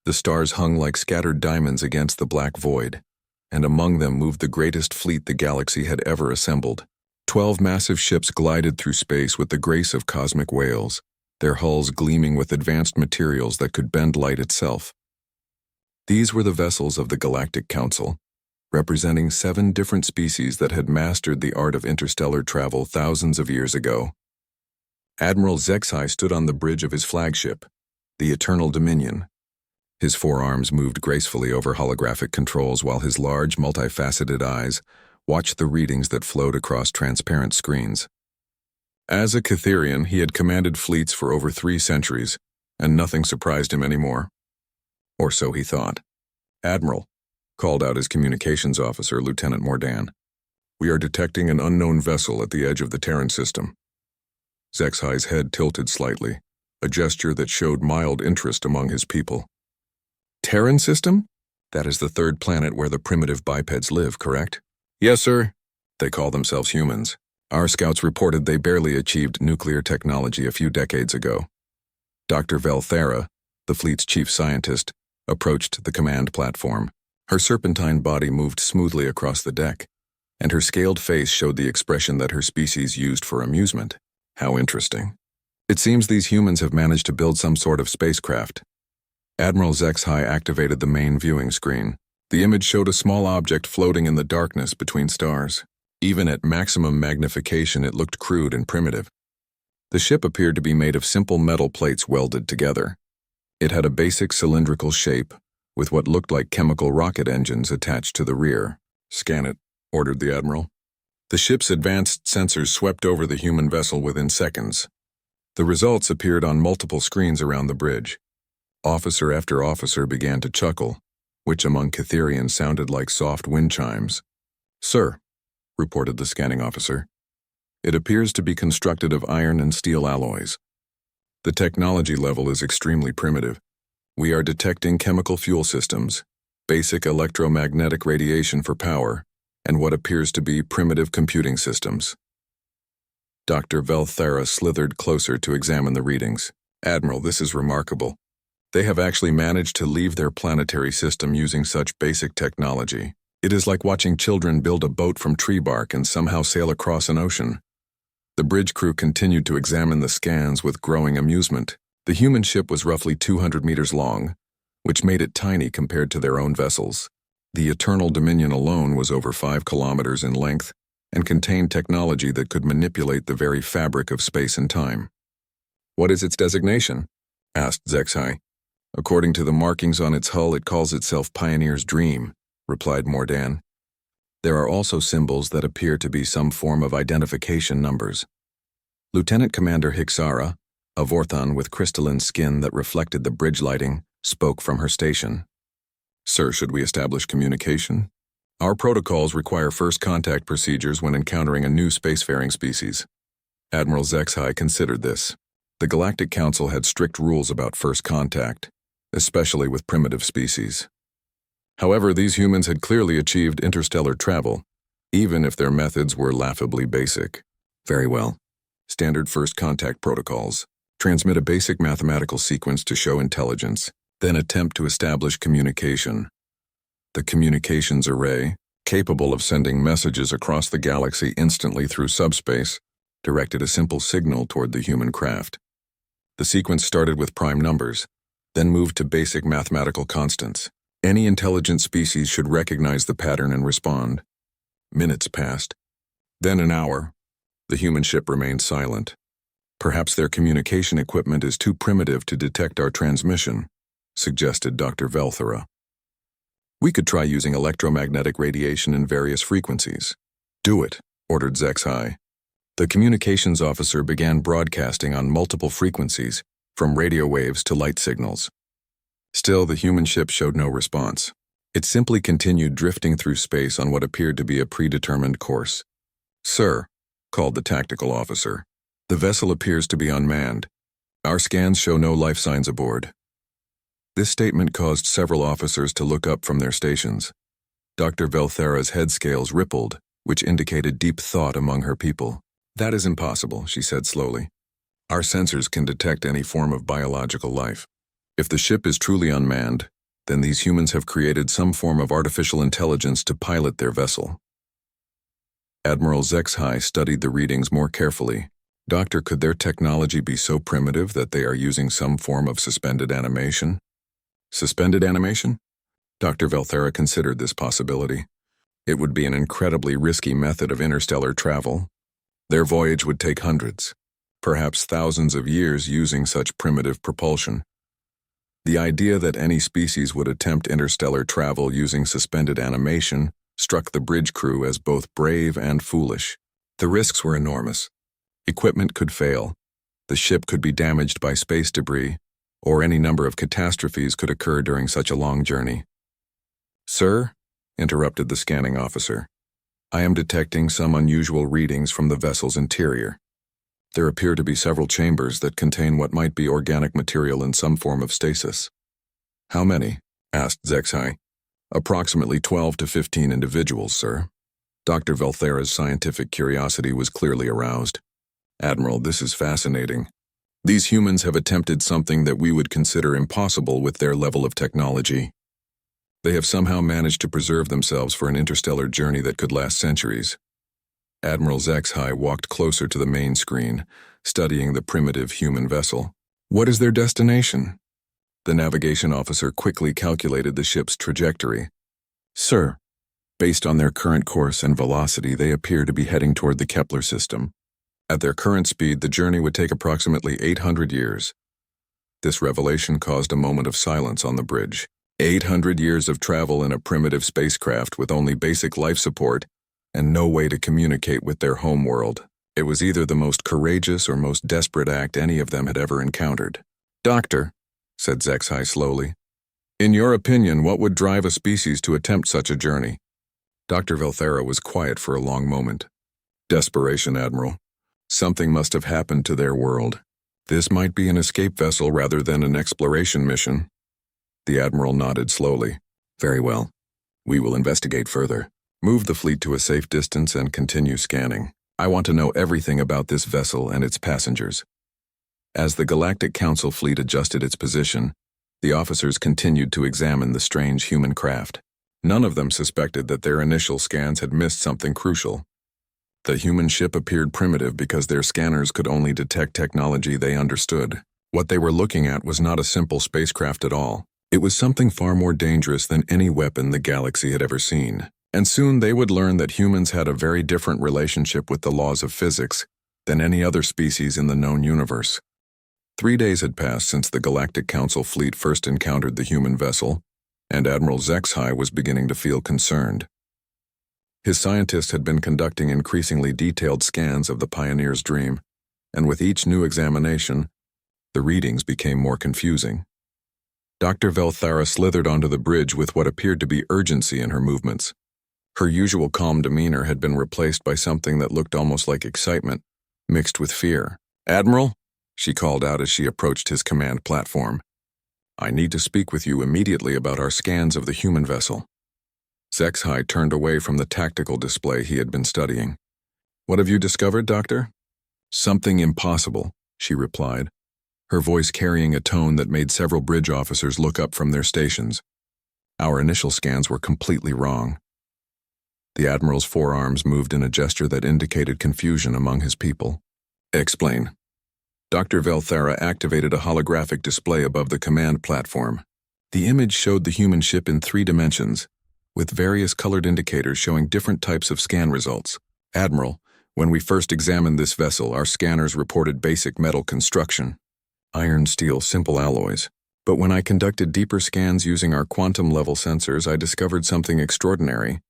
The stars hung like scattered diamonds against the black void, and among them moved the greatest fleet the galaxy had ever assembled. 12 massive ships glided through space with the grace of cosmic whales, their hulls gleaming with advanced materials that could bend light itself. These were the vessels of the Galactic Council, representing 7 different species that had mastered the art of interstellar travel thousands of years ago. Admiral Zexai stood on the bridge of his flagship, the Eternal Dominion. His forearms moved gracefully over holographic controls while his large, multifaceted eyes watched the readings that flowed across transparent screens. As a Catherian, he had commanded fleets for over 3 centuries, and nothing surprised him anymore. Or so he thought. "Admiral," called out his communications officer, Lieutenant Mordan. "We are detecting an unknown vessel at the edge of the Terran system." Zexai's head tilted slightly, a gesture that showed mild interest among his people. "Terran system? That is the 3rd planet where the primitive bipeds live, correct?" "Yes, sir." "They call themselves humans. Our scouts reported they barely achieved nuclear technology a few decades ago." Dr. Velthera, the fleet's chief scientist, approached the command platform. Her serpentine body moved smoothly across the deck, and her scaled face showed the expression that her species used for amusement. "How interesting. It seems these humans have managed to build some sort of spacecraft." Admiral Zexai activated the main viewing screen. The image showed a small object floating in the darkness between stars. Even at maximum magnification, it looked crude and primitive. The ship appeared to be made of simple metal plates welded together. It had a basic cylindrical shape, with what looked like chemical rocket engines attached to the rear. "Scan it," ordered the Admiral. The ship's advanced sensors swept over the human vessel within seconds. The results appeared on multiple screens around the bridge. Officer after officer began to chuckle, which among Catherians sounded like soft wind chimes. "Sir," reported the scanning officer, "it appears to be constructed of iron and steel alloys. The technology level is extremely primitive. We are detecting chemical fuel systems, basic electromagnetic radiation for power, and what appears to be primitive computing systems." Dr. Velthera slithered closer to examine the readings. "Admiral, this is remarkable. They have actually managed to leave their planetary system using such basic technology. It is like watching children build a boat from tree bark and somehow sail across an ocean." The bridge crew continued to examine the scans with growing amusement. The human ship was roughly 200 meters long, which made it tiny compared to their own vessels. The Eternal Dominion alone was over 5 kilometers in length and contained technology that could manipulate the very fabric of space and time. "What is its designation?" asked Zexai. "According to the markings on its hull, it calls itself Pioneer's Dream," replied Mordan. "There are also symbols that appear to be some form of identification numbers." Lieutenant Commander Hixara, a Vorthon with crystalline skin that reflected the bridge lighting, spoke from her station. "Sir, should we establish communication? Our protocols require first contact procedures when encountering a new spacefaring species." Admiral Zexai considered this. The Galactic Council had strict rules about first contact, especially with primitive species. However, these humans had clearly achieved interstellar travel, even if their methods were laughably basic. "Very well. Standard first contact protocols. Transmit a basic mathematical sequence to show intelligence, then attempt to establish communication. The communications array, capable of sending messages across the galaxy instantly through subspace, directed a simple signal toward the human craft. The sequence started with prime numbers, then moved to basic mathematical constants. Any intelligent species should recognize the pattern and respond." Minutes passed. Then an hour. The human ship remained silent. "Perhaps their communication equipment is too primitive to detect our transmission," suggested Dr. Velthera. "We could try using electromagnetic radiation in various frequencies." "Do it," ordered Zexai. The communications officer began broadcasting on multiple frequencies, from radio waves to light signals. Still, the human ship showed no response. It simply continued drifting through space on what appeared to be a predetermined course. "Sir," called the tactical officer, "the vessel appears to be unmanned. Our scans show no life signs aboard." This statement caused several officers to look up from their stations. Dr. Velthera's head scales rippled, which indicated deep thought among her people. "That is impossible," she said slowly. "Our sensors can detect any form of biological life. If the ship is truly unmanned, Then these humans have created some form of artificial intelligence to pilot their vessel. Admiral Zexhai studied the readings more carefully. Doctor, could their technology be so primitive that they are using some form of suspended animation? Suspended animation? Dr. Velthera considered this possibility. It would be an incredibly risky method of interstellar travel. Their voyage would take hundreds, perhaps thousands of years using such primitive propulsion. The idea that any species would attempt interstellar travel using suspended animation struck the bridge crew as both brave and foolish. The risks were enormous. Equipment could fail, the ship could be damaged by space debris, or any number of catastrophes could occur during such a long journey. "Sir," interrupted the scanning officer, "I am detecting some unusual readings from the vessel's interior. There appear to be several chambers that contain what might be organic material in some form of stasis." "How many?" asked Zexhai. "Approximately 12 to 15 individuals, sir." Dr. Velthera's scientific curiosity was clearly aroused. "Admiral, this is fascinating. These humans have attempted something that we would consider impossible with their level of technology. They have somehow managed to preserve themselves for an interstellar journey that could last centuries." Admiral Zexhai walked closer to the main screen, studying the primitive human vessel. "What is their destination?" The navigation officer quickly calculated the ship's trajectory. "Sir, based on their current course and velocity, they appear to be heading toward the Kepler system. At their current speed, the journey would take approximately 800 years. This revelation caused a moment of silence on the bridge. 800 years of travel in a primitive spacecraft with only basic life support and no way to communicate with their home world. It was either the most courageous or most desperate act any of them had ever encountered. "Doctor," said Zexhai slowly, "in your opinion, what would drive a species to attempt such a journey?" Dr. Velthera was quiet for a long moment. "Desperation, Admiral. Something must have happened to their world. This might be an escape vessel rather than an exploration mission." The Admiral nodded slowly. "Very well. We will investigate further. Move the fleet to a safe distance and continue scanning. I want to know everything about this vessel and its passengers." As the Galactic Council fleet adjusted its position, the officers continued to examine the strange human craft. None of them suspected that their initial scans had missed something crucial. The human ship appeared primitive because their scanners could only detect technology they understood. What they were looking at was not a simple spacecraft at all. It was something far more dangerous than any weapon the galaxy had ever seen. And soon they would learn that humans had a very different relationship with the laws of physics than any other species in the known universe. 3 days had passed since the Galactic Council fleet first encountered the human vessel, and Admiral Zexhai was beginning to feel concerned. His scientists had been conducting increasingly detailed scans of the Pioneer's dream, and with each new examination, the readings became more confusing. Dr. Velthera slithered onto the bridge with what appeared to be urgency in her movements. Her usual calm demeanor had been replaced by something that looked almost like excitement, mixed with fear. "Admiral," she called out as she approached his command platform, "I need to speak with you immediately about our scans of the human vessel." Zexhai turned away from the tactical display he had been studying. "What have you discovered, Doctor?" "Something impossible," she replied, her voice carrying a tone that made several bridge officers look up from their stations. "Our initial scans were completely wrong." The Admiral's forearms moved in a gesture that indicated confusion among his people. "Explain." Dr. Velthera activated a holographic display above the command platform. The image showed the human ship in 3 dimensions, with various colored indicators showing different types of scan results. "Admiral, when we first examined this vessel, our scanners reported basic metal construction. Iron, steel, simple alloys. But when I conducted deeper scans using our quantum-level sensors, I discovered something extraordinary."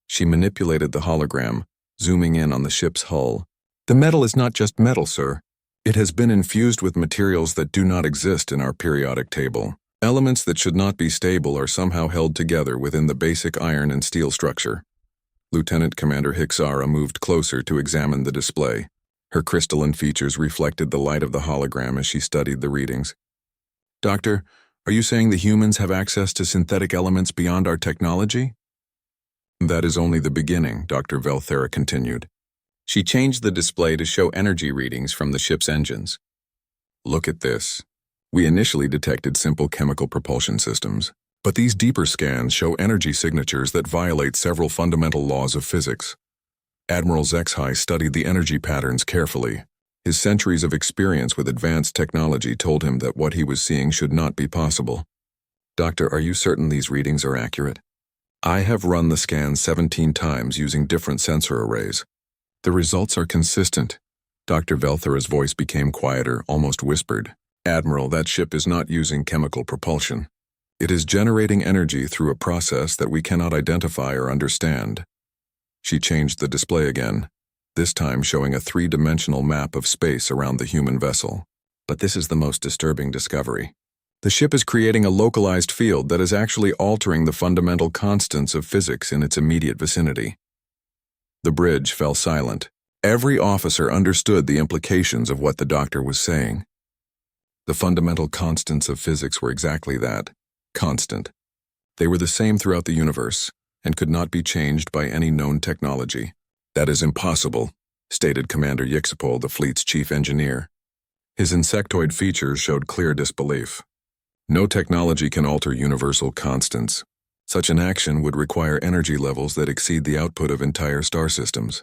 She manipulated the hologram, zooming in on the ship's hull. "The metal is not just metal, sir. It has been infused with materials that do not exist in our periodic table. Elements that should not be stable are somehow held together within the basic iron and steel structure." Lieutenant Commander Hixara moved closer to examine the display. Her crystalline features reflected the light of the hologram as she studied the readings. "Doctor, are you saying the humans have access to synthetic elements beyond our technology?" "That is only the beginning," Dr. Velthera continued. She changed the display to show energy readings from the ship's engines. "Look at this. We initially detected simple chemical propulsion systems, But these deeper scans show energy signatures that violate several fundamental laws of physics. Admiral HFY studied the energy patterns carefully. His centuries of experience with advanced technology told him that what he was seeing should not be possible. Doctor, are you certain these readings are accurate? I have run the scans 17 times using different sensor arrays. The results are consistent. Dr. Velthera's voice became quieter, almost whispered. Admiral, that ship is not using chemical propulsion. It is generating energy through a process that we cannot identify or understand. She changed the display again, this time showing a three-dimensional map of space around the human vessel. But this is the most disturbing discovery. The ship is creating a localized field that is actually altering the fundamental constants of physics in its immediate vicinity. The bridge fell silent. Every officer understood the implications of what the doctor was saying. The fundamental constants of physics were exactly that, constant. They were the same throughout the universe, and could not be changed by any known technology. That is impossible, stated Commander Yixapol, the fleet's chief engineer. His insectoid features showed clear disbelief. No technology can alter universal constants. Such an action would require energy levels that exceed the output of entire star systems.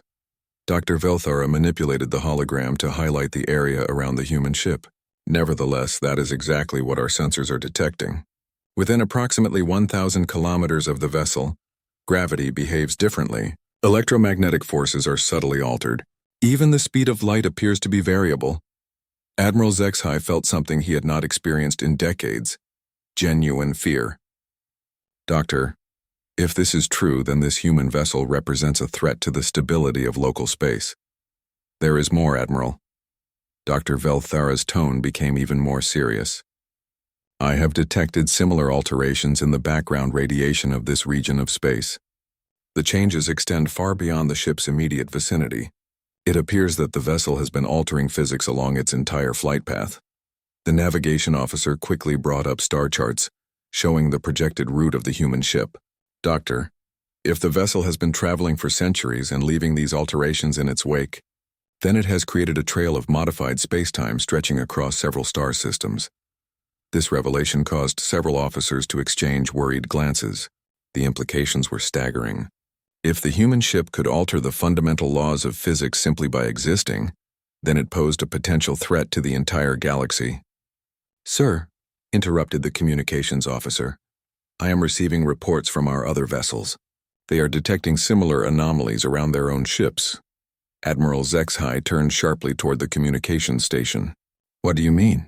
Dr. Velthera manipulated the hologram to highlight the area around the human ship. Nevertheless, that is exactly what our sensors are detecting. Within approximately 1,000 kilometers of the vessel, gravity behaves differently. Electromagnetic forces are subtly altered. Even the speed of light appears to be variable. Admiral HFY felt something he had not experienced in decades: genuine fear. Doctor, if this is true, then this human vessel represents a threat to the stability of local space. There is more, Admiral. Dr. Velthera's tone became even more serious. I have detected similar alterations in the background radiation of this region of space. The changes extend far beyond the ship's immediate vicinity. It appears that the vessel has been altering physics along its entire flight path. The navigation officer quickly brought up star charts, showing the projected route of the human ship. Doctor, if the vessel has been traveling for centuries and leaving these alterations in its wake, then it has created a trail of modified spacetime stretching across several star systems. This revelation caused several officers to exchange worried glances. The implications were staggering. If the human ship could alter the fundamental laws of physics simply by existing, then it posed a potential threat to the entire galaxy. Sir, interrupted the communications officer, I am receiving reports from our other vessels. They are detecting similar anomalies around their own ships. Admiral HFY turned sharply toward the communications station. What do you mean?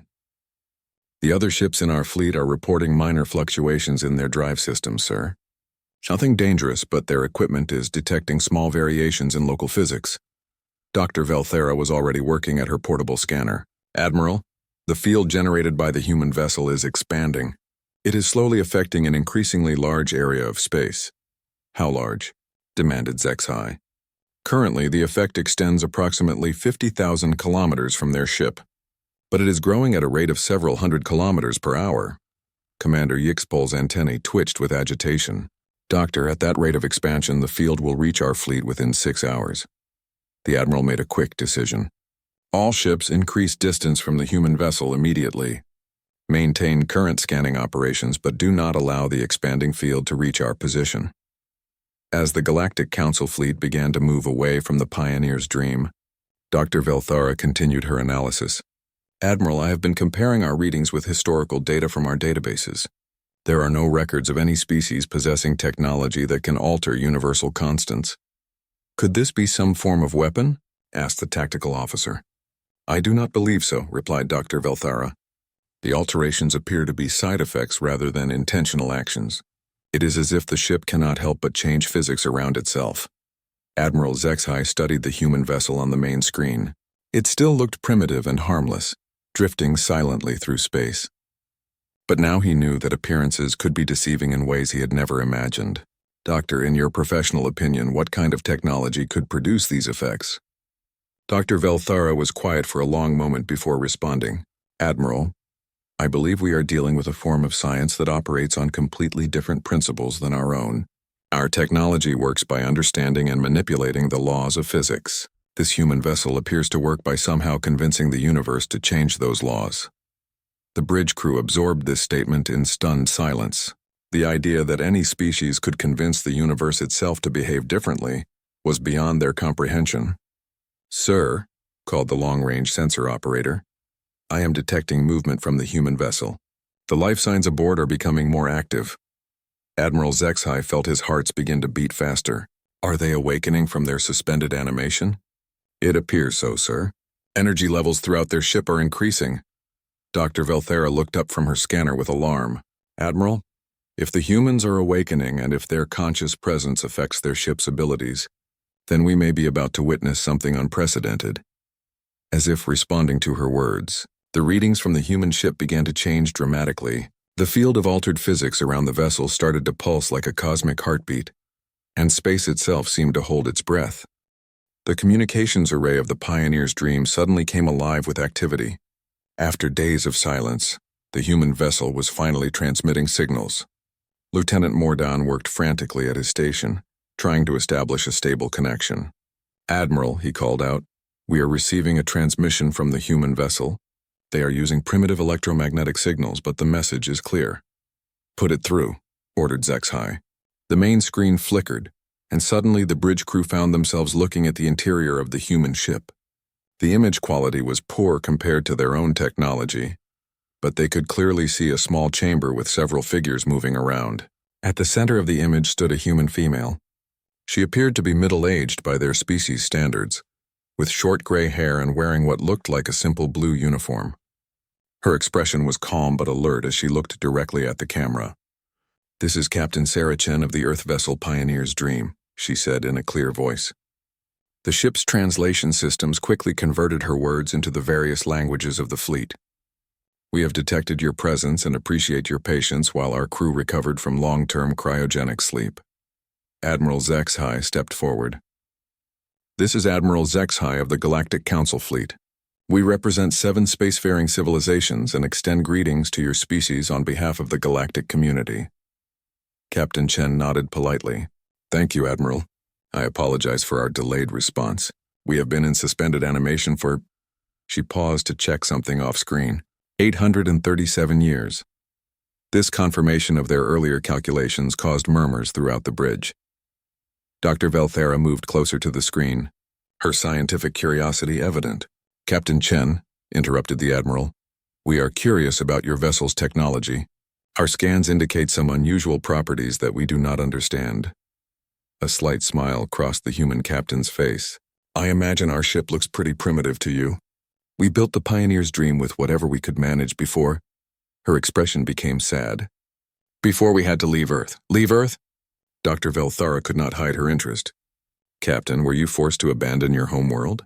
The other ships in our fleet are reporting minor fluctuations in their drive systems, sir. Nothing dangerous, but their equipment is detecting small variations in local physics. Dr. Velthera was already working at her portable scanner. Admiral, the field generated by the human vessel is expanding. It is slowly affecting an increasingly large area of space. How large? Demanded HFY. Currently, the effect extends approximately 50,000 kilometers from their ship, but it is growing at a rate of several hundred kilometers per hour. Commander Yixapol's antennae twitched with agitation. Doctor, at that rate of expansion, the field will reach our fleet within 6 hours. The Admiral made a quick decision. All ships increase distance from the human vessel immediately. Maintain current scanning operations, but do not allow the expanding field to reach our position. As the Galactic Council fleet began to move away from the Pioneer's dream, Dr. Velthera continued her analysis. Admiral, I have been comparing our readings with historical data from our databases. There are no records of any species possessing technology that can alter universal constants. Could this be some form of weapon? Asked the tactical officer. I do not believe so, replied Dr. Velthera. The alterations appear to be side effects rather than intentional actions. It is as if the ship cannot help but change physics around itself. Admiral HFY studied the human vessel on the main screen. It still looked primitive and harmless, drifting silently through space. But now he knew that appearances could be deceiving in ways he had never imagined. Doctor, in your professional opinion, what kind of technology could produce these effects? Dr. Velthera was quiet for a long moment before responding. Admiral, I believe we are dealing with a form of science that operates on completely different principles than our own. Our technology works by understanding and manipulating the laws of physics. This human vessel appears to work by somehow convincing the universe to change those laws. The bridge crew absorbed this statement in stunned silence. The idea that any species could convince the universe itself to behave differently was beyond their comprehension. "Sir," called the long-range sensor operator, "I am detecting movement from the human vessel. The life signs aboard are becoming more active." Admiral Zexhai felt his hearts begin to beat faster. "Are they awakening from their suspended animation?" "It appears so, sir. Energy levels throughout their ship are increasing." Dr. Velthera looked up from her scanner with alarm. "Admiral, if the humans are awakening and if their conscious presence affects their ship's abilities, then we may be about to witness something unprecedented." As if responding to her words, the readings from the human ship began to change dramatically. The field of altered physics around the vessel started to pulse like a cosmic heartbeat, and space itself seemed to hold its breath. The communications array of the Pioneer's dream suddenly came alive with activity. After days of silence, the human vessel was finally transmitting signals. Lieutenant Mordaunt worked frantically at his station, trying to establish a stable connection. "Admiral," he called out, "we are receiving a transmission from the human vessel. They are using primitive electromagnetic signals, but the message is clear." "Put it through," ordered Zexhai. The main screen flickered, and suddenly the bridge crew found themselves looking at the interior of the human ship. The image quality was poor compared to their own technology, but they could clearly see a small chamber with several figures moving around. At the center of the image stood a human female. She appeared to be middle-aged by their species standards, with short gray hair and wearing what looked like a simple blue uniform. Her expression was calm but alert as she looked directly at the camera. "This is Captain Sarah Chen of the Earth vessel Pioneer's Dream," she said in a clear voice. The ship's translation systems quickly converted her words into the various languages of the fleet. "We have detected your presence and appreciate your patience while our crew recovered from long-term cryogenic sleep." Admiral Zexhai stepped forward. "This is Admiral Zexhai of the Galactic Council Fleet. We represent 7 spacefaring civilizations and extend greetings to your species on behalf of the galactic community." Captain Chen nodded politely. "Thank you, Admiral. I apologize for our delayed response. We have been in suspended animation for—" She paused to check something off-screen. 837 years. This confirmation of their earlier calculations caused murmurs throughout the bridge. Dr. Velthera moved closer to the screen, her scientific curiosity evident. "Captain Chen," interrupted the Admiral, "we are curious about your vessel's technology. Our scans indicate some unusual properties that we do not understand." A slight smile crossed the human captain's face. "I imagine our ship looks pretty primitive to you. We built the Pioneer's Dream with whatever we could manage before—" Her expression became sad. "Before we had to leave Earth." "Leave Earth?" Dr. Velthara could not hide her interest. "Captain, were you forced to abandon your homeworld?"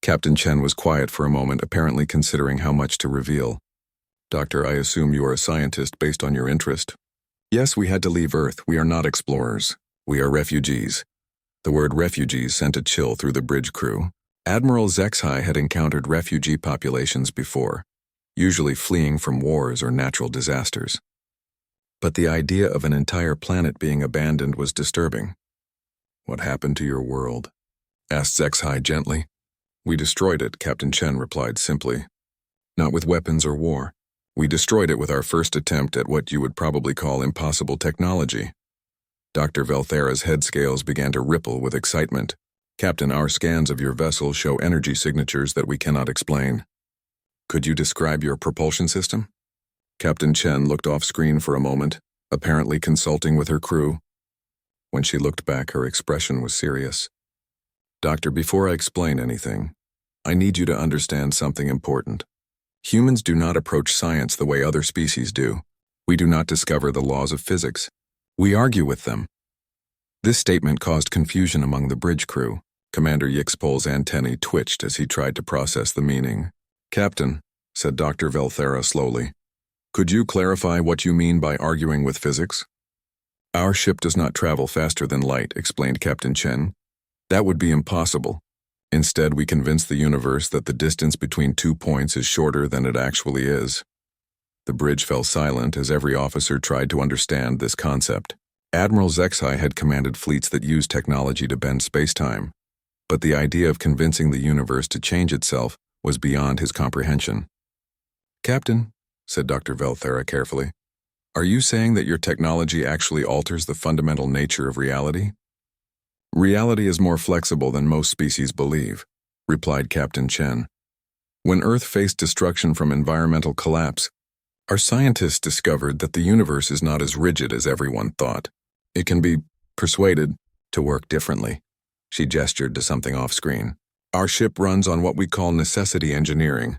Captain Chen was quiet for a moment, apparently considering how much to reveal. "Doctor, I assume you are a scientist based on your interest." "Yes, we had to leave Earth. We are not explorers. We are refugees." The word refugees sent a chill through the bridge crew. Admiral Zexhai had encountered refugee populations before, usually fleeing from wars or natural disasters. But the idea of an entire planet being abandoned was disturbing. "What happened to your world?" asked Zexhai gently. "We destroyed it," Captain Chen replied simply. "Not with weapons or war. We destroyed it with our first attempt at what you would probably call impossible technology." Dr. Velthera's head scales began to ripple with excitement. "Captain, our scans of your vessel show energy signatures that we cannot explain. Could you describe your propulsion system?" Captain Chen looked off-screen for a moment, apparently consulting with her crew. When she looked back, her expression was serious. "Doctor, before I explain anything, I need you to understand something important. Humans do not approach science the way other species do. We do not discover the laws of physics. We argue with them." This statement caused confusion among the bridge crew. Commander Yixpol's antennae twitched as he tried to process the meaning. "Captain," said Dr. Velthera slowly, "could you clarify what you mean by arguing with physics?" "Our ship does not travel faster than light," explained Captain Chen. "That would be impossible. Instead, we convince the universe that the distance between 2 points is shorter than it actually is." The bridge fell silent as every officer tried to understand this concept. Admiral Zexhai had commanded fleets that used technology to bend space-time, but the idea of convincing the universe to change itself was beyond his comprehension. "Captain," said Dr. Velthera carefully, Are you saying that your technology actually alters the fundamental nature of reality? Reality is more flexible than most species believe, replied Captain Chen. When Earth faced destruction from environmental collapse, our scientists discovered that the universe is not as rigid as everyone thought. It can be persuaded to work differently. She gestured to something off-screen. Our ship runs on what we call necessity engineering.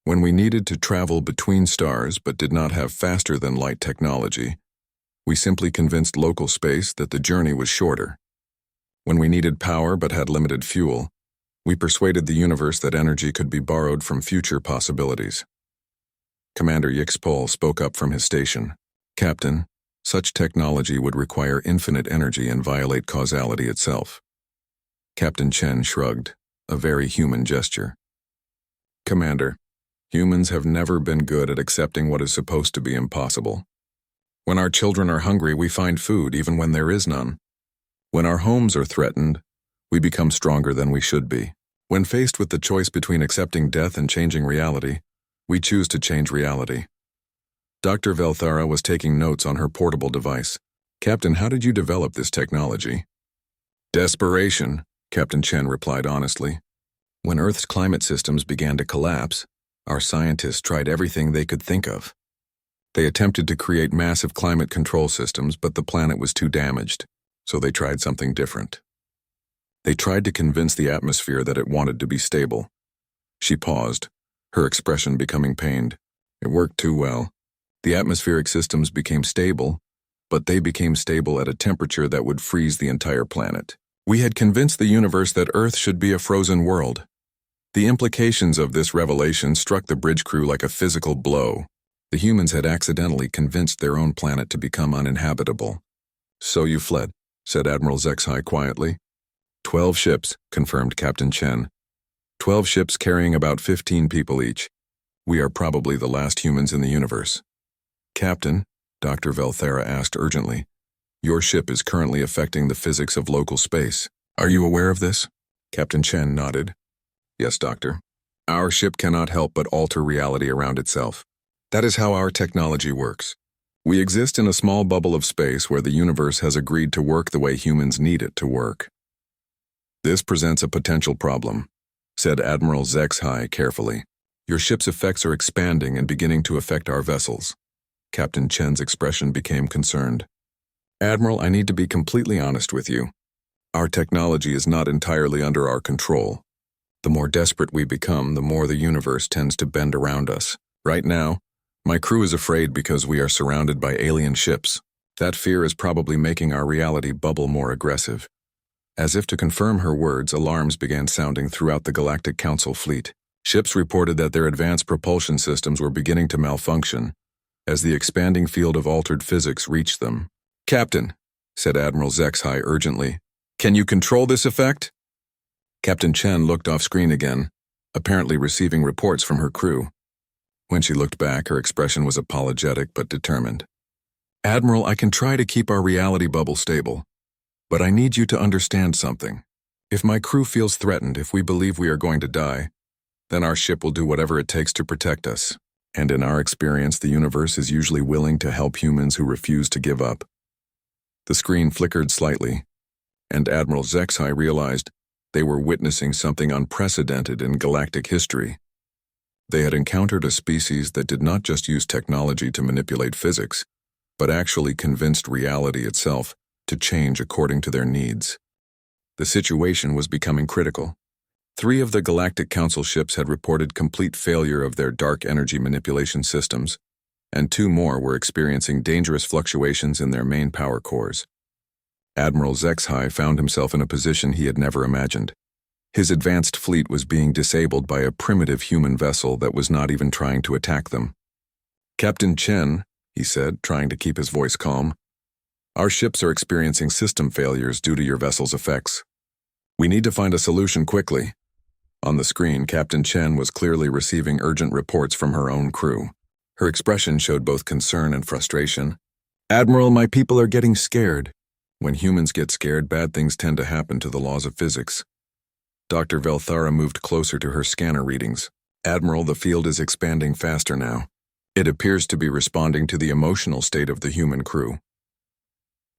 When we needed to travel between stars but did not have faster-than-light technology, we simply convinced local space that the journey was shorter. When we needed power but had limited fuel, we persuaded the universe that energy could be borrowed from future possibilities. Commander Yixpol spoke up from his station. Captain, such technology would require infinite energy and violate causality itself. Captain Chen shrugged, a very human gesture. Commander, humans have never been good at accepting what is supposed to be impossible. When our children are hungry, we find food even when there is none. When our homes are threatened, we become stronger than we should be. When faced with the choice between accepting death and changing reality, we choose to change reality. Dr. Velthara was taking notes on her portable device. Captain, how did you develop this technology? Desperation, Captain Chen replied honestly. When Earth's climate systems began to collapse, our scientists tried everything they could think of. They attempted to create massive climate control systems, but the planet was too damaged, so they tried something different. They tried to convince the atmosphere that it wanted to be stable. She paused, her expression becoming pained. It worked too well. The atmospheric systems became stable, but they became stable at a temperature that would freeze the entire planet. We had convinced the universe that Earth should be a frozen world. The implications of this revelation struck the bridge crew like a physical blow. The humans had accidentally convinced their own planet to become uninhabitable. So you fled, said Admiral Zexhai quietly. 12 ships, confirmed Captain Chen. 12 ships carrying about 15 people each. We are probably the last humans in the universe. Captain, Dr. Velthara asked urgently, your ship is currently affecting the physics of local space. Are you aware of this? Captain Chen nodded. Yes, Doctor. Our ship cannot help but alter reality around itself. That is how our technology works. We exist in a small bubble of space where the universe has agreed to work the way humans need it to work. This presents a potential problem, said Admiral Zexhai carefully. Your ship's effects are expanding and beginning to affect our vessels. Captain Chen's expression became concerned. Admiral, I need to be completely honest with you. Our technology is not entirely under our control. The more desperate we become, the more the universe tends to bend around us. Right now, my crew is afraid because we are surrounded by alien ships. That fear is probably making our reality bubble more aggressive. As if to confirm her words, alarms began sounding throughout the Galactic Council fleet. Ships reported that their advanced propulsion systems were beginning to malfunction as the expanding field of altered physics reached them. Captain, said Admiral Zexhai urgently, can you control this effect? Captain Chen looked off-screen again, apparently receiving reports from her crew. When she looked back, her expression was apologetic but determined. Admiral, I can try to keep our reality bubble stable, but I need you to understand something. If my crew feels threatened, if we believe we are going to die, then our ship will do whatever it takes to protect us. And in our experience, the universe is usually willing to help humans who refuse to give up. The screen flickered slightly, and Admiral Zexhai realized they were witnessing something unprecedented in galactic history. They had encountered a species that did not just use technology to manipulate physics, but actually convinced reality itself to change according to their needs. The situation was becoming critical. 3 of the Galactic Council ships had reported complete failure of their dark energy manipulation systems, and 2 more were experiencing dangerous fluctuations in their main power cores. Admiral Zexhai found himself in a position he had never imagined. His advanced fleet was being disabled by a primitive human vessel that was not even trying to attack them. Captain Chen, he said, trying to keep his voice calm, our ships are experiencing system failures due to your vessel's effects. We need to find a solution quickly. On the screen, Captain Chen was clearly receiving urgent reports from her own crew. Her expression showed both concern and frustration. Admiral, my people are getting scared. When humans get scared, bad things tend to happen to the laws of physics. Dr. Velthara moved closer to her scanner readings. Admiral, the field is expanding faster now. It appears to be responding to the emotional state of the human crew.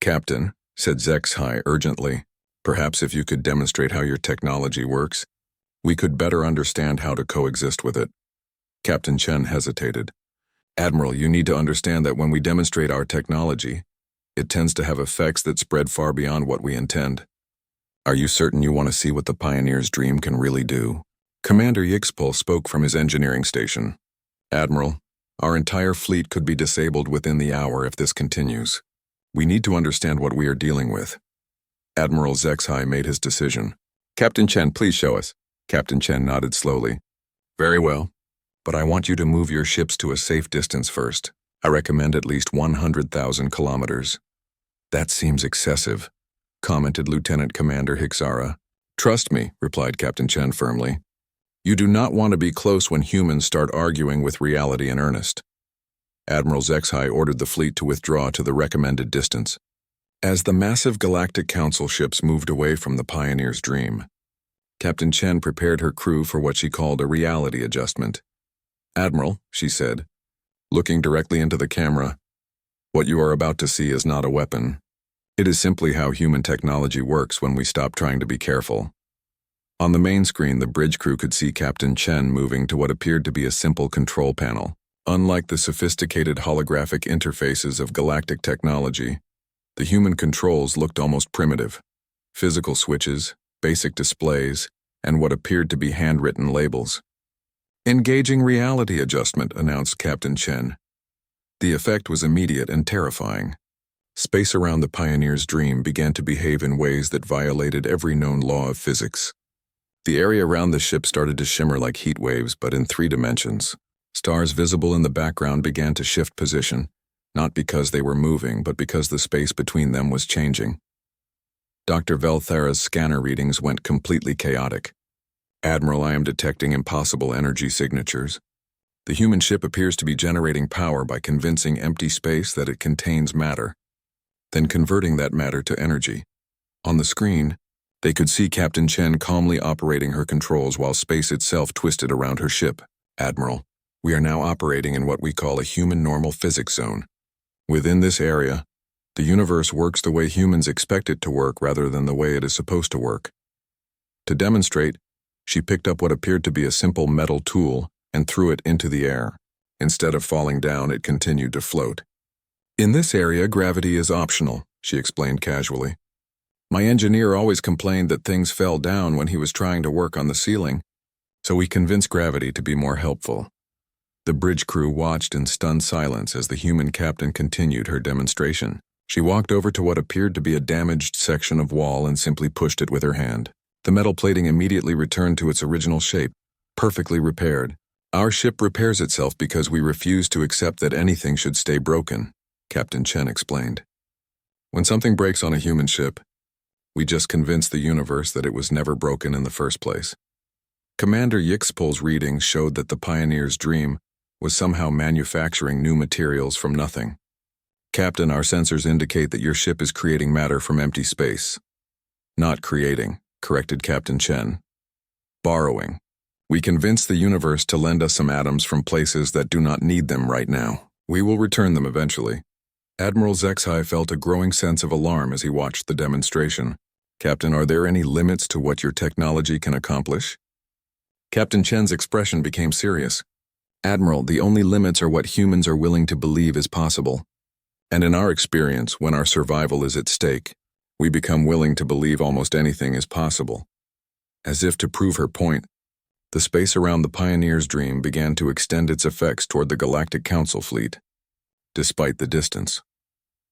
"Captain," said Zexhai urgently, "perhaps if you could demonstrate how your technology works, we could better understand how to coexist with it." Captain Chen hesitated. "Admiral, you need to understand that when we demonstrate our technology, it tends to have effects that spread far beyond what we intend. Are you certain you want to see what the Pioneer's dream can really do?" Commander Yixpul spoke from his engineering station. "Admiral, our entire fleet could be disabled within the hour if this continues. We need to understand what we are dealing with." Admiral Zexhai made his decision. "Captain Chen, please show us." Captain Chen nodded slowly. "Very well, but I want you to move your ships to a safe distance first. I recommend at least 100,000 kilometers. "That seems excessive," commented Lieutenant Commander Hixara. "Trust me," replied Captain Chen firmly. "You do not want to be close when humans start arguing with reality in earnest." Admiral Zexhai ordered the fleet to withdraw to the recommended distance. As the massive Galactic Council ships moved away from the Pioneer's dream, Captain Chen prepared her crew for what she called a reality adjustment. "Admiral," she said, looking directly into the camera, "what you are about to see is not a weapon. It is simply how human technology works when we stop trying to be careful." On the main screen, the bridge crew could see Captain Chen moving to what appeared to be a simple control panel. Unlike the sophisticated holographic interfaces of galactic technology, the human controls looked almost primitive. Physical switches, basic displays, and what appeared to be handwritten labels. "Engaging reality adjustment," announced Captain Chen. The effect was immediate and terrifying. Space around the Pioneer's dream began to behave in ways that violated every known law of physics. The area around the ship started to shimmer like heat waves, but in 3 dimensions. Stars visible in the background began to shift position, not because they were moving, but because the space between them was changing. Dr. Velthera's scanner readings went completely chaotic. "Admiral, I am detecting impossible energy signatures. The human ship appears to be generating power by convincing empty space that it contains matter, then converting that matter to energy." On the screen, they could see Captain Chen calmly operating her controls while space itself twisted around her ship. "Admiral, we are now operating in what we call a human normal physics zone. Within this area, the universe works the way humans expect it to work rather than the way it is supposed to work." To demonstrate, she picked up what appeared to be a simple metal tool and threw it into the air. Instead of falling down, it continued to float. "In this area, gravity is optional," she explained casually. "My engineer always complained that things fell down when he was trying to work on the ceiling, so we convinced gravity to be more helpful." The bridge crew watched in stunned silence as the human captain continued her demonstration. She walked over to what appeared to be a damaged section of wall and simply pushed it with her hand. The metal plating immediately returned to its original shape, perfectly repaired. "Our ship repairs itself because we refuse to accept that anything should stay broken," Captain Chen explained. "When something breaks on a human ship, we just convince the universe that it was never broken in the first place." Commander Yixpul's readings showed that the Pioneer's dream was somehow manufacturing new materials from nothing. "Captain, our sensors indicate that your ship is creating matter from empty space." "Not creating," corrected Captain Chen. "Borrowing. We convince the universe to lend us some atoms from places that do not need them right now. We will return them eventually." Admiral Zexhai felt a growing sense of alarm as he watched the demonstration. "Captain, are there any limits to what your technology can accomplish?" Captain Chen's expression became serious. "Admiral, the only limits are what humans are willing to believe is possible. And in our experience, when our survival is at stake, we become willing to believe almost anything is possible." As if to prove her point, the space around the Pioneer's dream began to extend its effects toward the Galactic Council fleet. Despite the distance,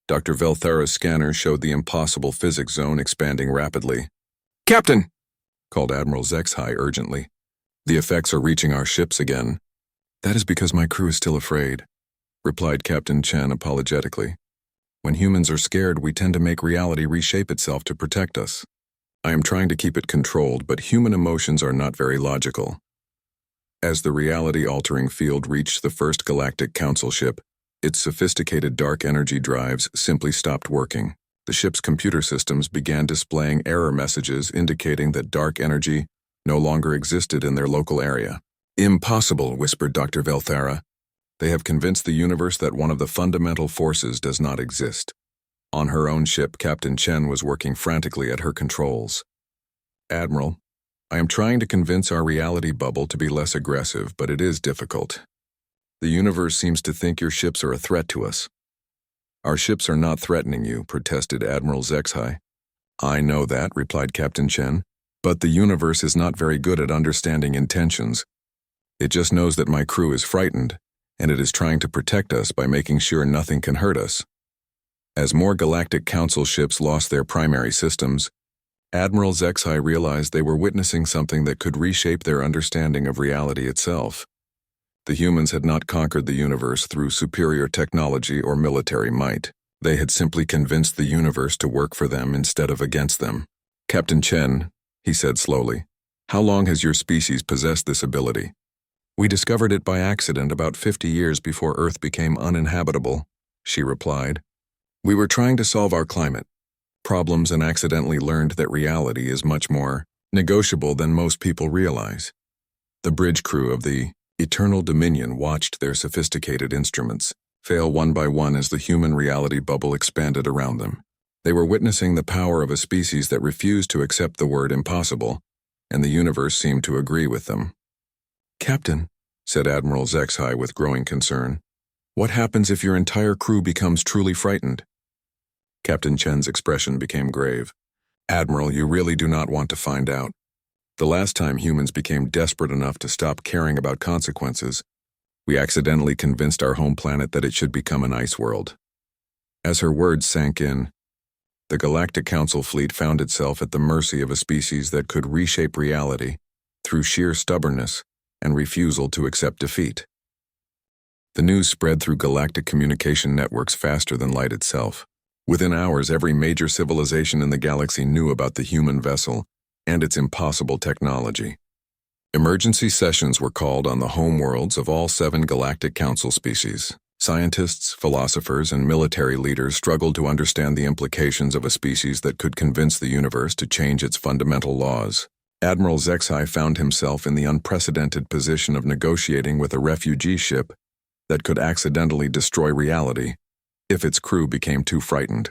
Dr. Velthera's scanner showed the impossible physics zone expanding rapidly. "Captain!" called Admiral Zexhai urgently. "The effects are reaching our ships again." "That is because my crew is still afraid," replied Captain Chen apologetically. "When humans are scared, we tend to make reality reshape itself to protect us. I am trying to keep it controlled, but human emotions are not very logical." As the reality-altering field reached the first Galactic Council ship, its sophisticated dark energy drives simply stopped working. The ship's computer systems began displaying error messages indicating that dark energy no longer existed in their local area. "Impossible," whispered Dr. Velthera. They have convinced the universe that one of the fundamental forces does not exist. On her own ship, Captain Chen was working frantically at her controls. Admiral, I am trying to convince our reality bubble to be less aggressive, but it is difficult. The universe seems to think your ships are a threat to us. Our ships are not threatening you, protested Admiral HFY. I know that, replied Captain Chen, but the universe is not very good at understanding intentions. It just knows that my crew is frightened, and it is trying to protect us by making sure nothing can hurt us. As more Galactic Council ships lost their primary systems, Admiral HFY realized they were witnessing something that could reshape their understanding of reality itself. The humans had not conquered the universe through superior technology or military might. They had simply convinced the universe to work for them instead of against them. Captain Chen, he said slowly, how long has your species possessed this ability? We discovered it by accident about 50 years before Earth became uninhabitable, she replied. We were trying to solve our climate problems and accidentally learned that reality is much more negotiable than most people realize. The bridge crew of the Eternal Dominion watched their sophisticated instruments fail one by one as the human reality bubble expanded around them. They were witnessing the power of a species that refused to accept the word impossible, and the universe seemed to agree with them. Captain, said Admiral HFY with growing concern, what happens if your entire crew becomes truly frightened? Captain Chen's expression became grave. Admiral, you really do not want to find out. The last time humans became desperate enough to stop caring about consequences, we accidentally convinced our home planet that it should become an ice world. As her words sank in, the Galactic Council fleet found itself at the mercy of a species that could reshape reality through sheer stubbornness and refusal to accept defeat. The news spread through galactic communication networks faster than light itself. Within hours, every major civilization in the galaxy knew about the human vessel and its impossible technology. Emergency sessions were called on the homeworlds of all 7 Galactic Council species. Scientists, philosophers, and military leaders struggled to understand the implications of a species that could convince the universe to change its fundamental laws. Admiral HFY found himself in the unprecedented position of negotiating with a refugee ship that could accidentally destroy reality if its crew became too frightened.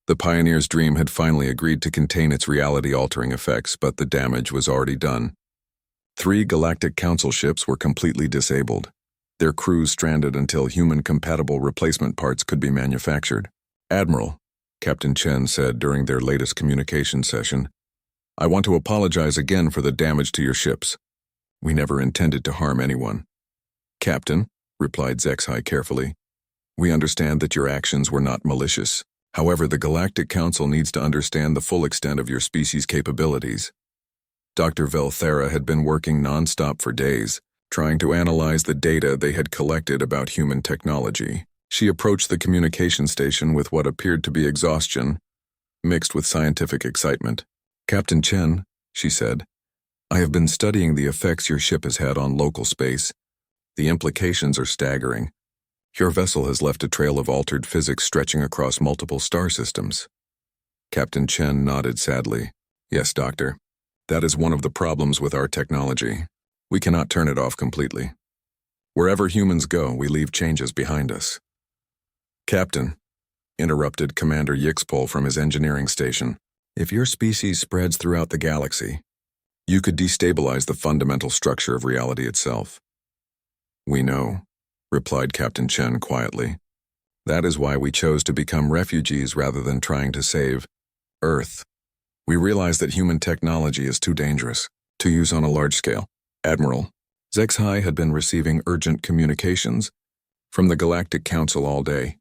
The Pioneer's dream had finally agreed to contain its reality-altering effects, but the damage was already done. 3 Galactic Council ships were completely disabled, their crews stranded until human-compatible replacement parts could be manufactured. Admiral, Captain Chen said during their latest communication session, I want to apologize again for the damage to your ships. We never intended to harm anyone. Captain, replied HFY carefully, we understand that your actions were not malicious. However, the Galactic Council needs to understand the full extent of your species' capabilities. Dr. Velthera had been working non-stop for days, trying to analyze the data they had collected about human technology. She approached the communication station with what appeared to be exhaustion, mixed with scientific excitement. Captain Chen, she said, I have been studying the effects your ship has had on local space. The implications are staggering. Your vessel has left a trail of altered physics stretching across multiple star systems. Captain Chen nodded sadly. Yes, Doctor. That is one of the problems with our technology. We cannot turn it off completely. Wherever humans go, we leave changes behind us. Captain, interrupted Commander Yixpol from his engineering station, if your species spreads throughout the galaxy, you could destabilize the fundamental structure of reality itself. We know, replied Captain Chen quietly. That is why we chose to become refugees rather than trying to save Earth. We realize that human technology is too dangerous to use on a large scale. Admiral, HFY had been receiving urgent communications from the Galactic Council all day.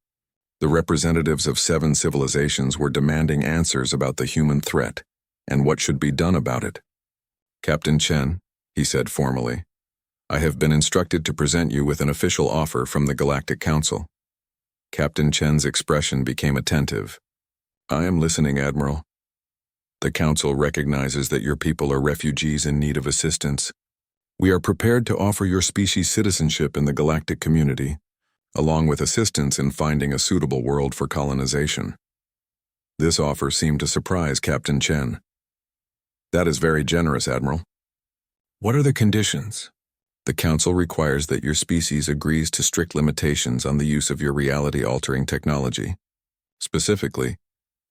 The representatives of 7 civilizations were demanding answers about the human threat and what should be done about it. Captain Chen, he said formally, I have been instructed to present you with an official offer from the Galactic Council. Captain Chen's expression became attentive. I am listening, Admiral. The Council recognizes that your people are refugees in need of assistance. We are prepared to offer your species citizenship in the galactic community, along with assistance in finding a suitable world for colonization. This offer seemed to surprise Captain Chen. That is very generous, Admiral. What are the conditions? The Council requires that your species agrees to strict limitations on the use of your reality-altering technology. Specifically,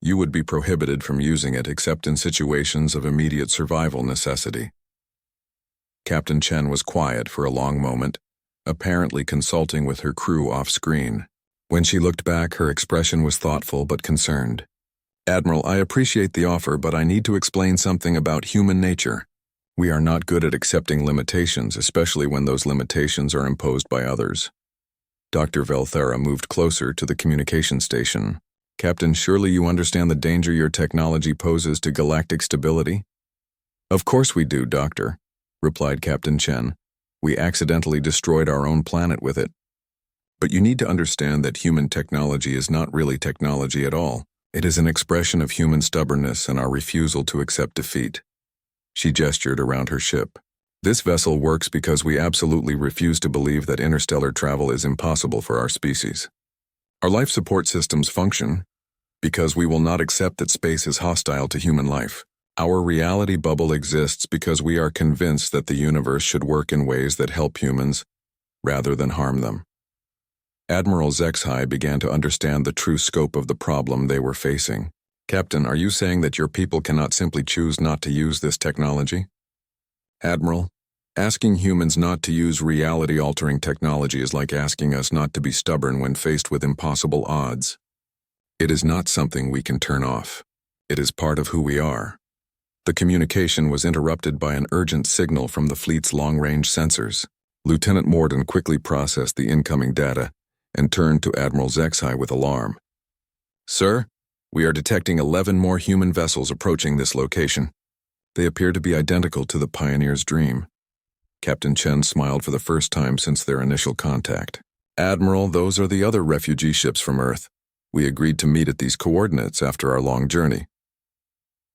you would be prohibited from using it except in situations of immediate survival necessity. Captain Chen was quiet for a long moment, apparently consulting with her crew off-screen. When she looked back, her expression was thoughtful but concerned. "Admiral, I appreciate the offer, but I need to explain something about human nature. We are not good at accepting limitations, especially when those limitations are imposed by others." Dr. Velthera moved closer to the communication station. "Captain, surely you understand the danger your technology poses to galactic stability?" "Of course we do, Doctor," replied Captain Chen. "We accidentally destroyed our own planet with it. But you need to understand that human technology is not really technology at all. It is an expression of human stubbornness and our refusal to accept defeat." She gestured around her ship. "This vessel works because we absolutely refuse to believe that interstellar travel is impossible for our species. Our life support systems function because we will not accept that space is hostile to human life. Our reality bubble exists because we are convinced that the universe should work in ways that help humans rather than harm them." Admiral Zexhai began to understand the true scope of the problem they were facing. "Captain, are you saying that your people cannot simply choose not to use this technology?" "Admiral, asking humans not to use reality-altering technology is like asking us not to be stubborn when faced with impossible odds. It is not something we can turn off. It is part of who we are." The communication was interrupted by an urgent signal from the fleet's long-range sensors. Lieutenant Morden quickly processed the incoming data and turned to Admiral Zexhai with alarm. "Sir, we are detecting 11 more human vessels approaching this location. They appear to be identical to the Pioneer's dream." Captain Chen smiled for the first time since their initial contact. "Admiral, those are the other refugee ships from Earth. We agreed to meet at these coordinates after our long journey."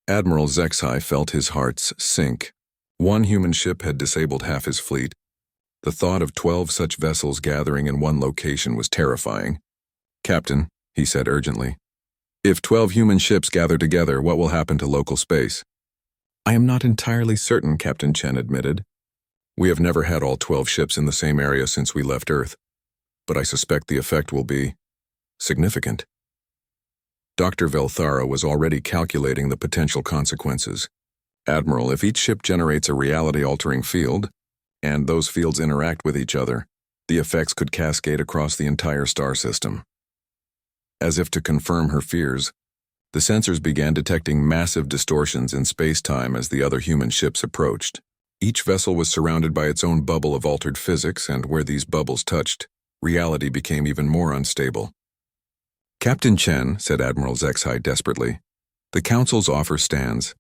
Admiral Zexhai felt his heart sink. One human ship had disabled half his fleet. The thought of 12 such vessels gathering in one location was terrifying. "Captain," he said urgently, "if 12 human ships gather together, what will happen to local space?" "I am not entirely certain," Captain Chen admitted. "We have never had all 12 ships in the same area since we left Earth, but I suspect the effect will be significant." Dr. Velthara was already calculating the potential consequences. "Admiral, if each ship generates a reality-altering field, and those fields interact with each other, the effects could cascade across the entire star system." As if to confirm her fears, the sensors began detecting massive distortions in space-time as the other human ships approached. Each vessel was surrounded by its own bubble of altered physics, and where these bubbles touched, reality became even more unstable. "Captain Chen," said Admiral Zexhai desperately, "the Council's offer stands,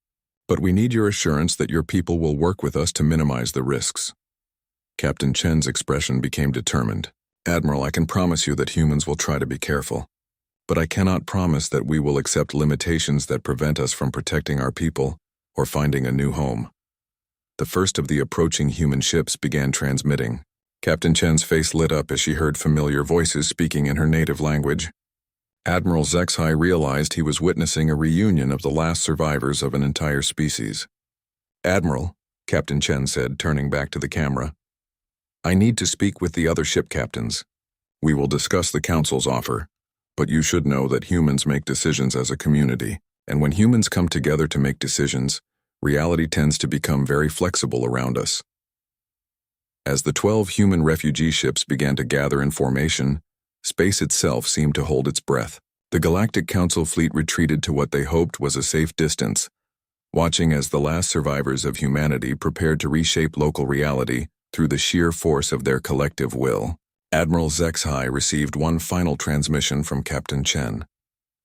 but we need your assurance that your people will work with us to minimize the risks." Captain Chen's expression became determined. "Admiral, I can promise you that humans will try to be careful, but I cannot promise that we will accept limitations that prevent us from protecting our people or finding a new home." The first of the approaching human ships began transmitting. Captain Chen's face lit up as she heard familiar voices speaking in her native language. Admiral Zexhai realized he was witnessing a reunion of the last survivors of an entire species. "Admiral," Captain Chen said, turning back to the camera, "I need to speak with the other ship captains. We will discuss the Council's offer, but you should know that humans make decisions as a community, and when humans come together to make decisions, reality tends to become very flexible around us." As the 12 human refugee ships began to gather in formation, space itself seemed to hold its breath. The Galactic Council fleet retreated to what they hoped was a safe distance, watching as the last survivors of humanity prepared to reshape local reality through the sheer force of their collective will. Admiral Zexhai received one final transmission from Captain Chen.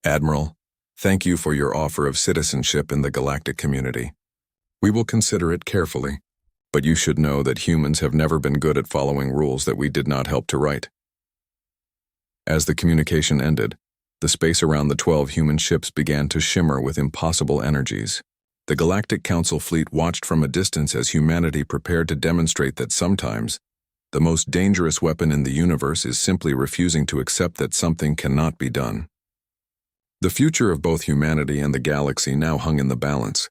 "Admiral, thank you for your offer of citizenship in the galactic community. We will consider it carefully, but you should know that humans have never been good at following rules that we did not help to write." As the communication ended, the space around the 12 human ships began to shimmer with impossible energies. The Galactic Council fleet watched from a distance as humanity prepared to demonstrate that sometimes the most dangerous weapon in the universe is simply refusing to accept that something cannot be done. The future of both humanity and the galaxy now hung in the balance.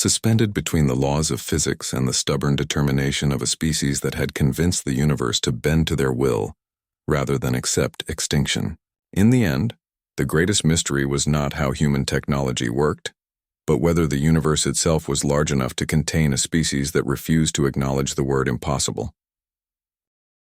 suspended between the laws of physics and the stubborn determination of a species that had convinced the universe to bend to their will, rather than accept extinction. In the end, the greatest mystery was not how human technology worked, but whether the universe itself was large enough to contain a species that refused to acknowledge the word impossible.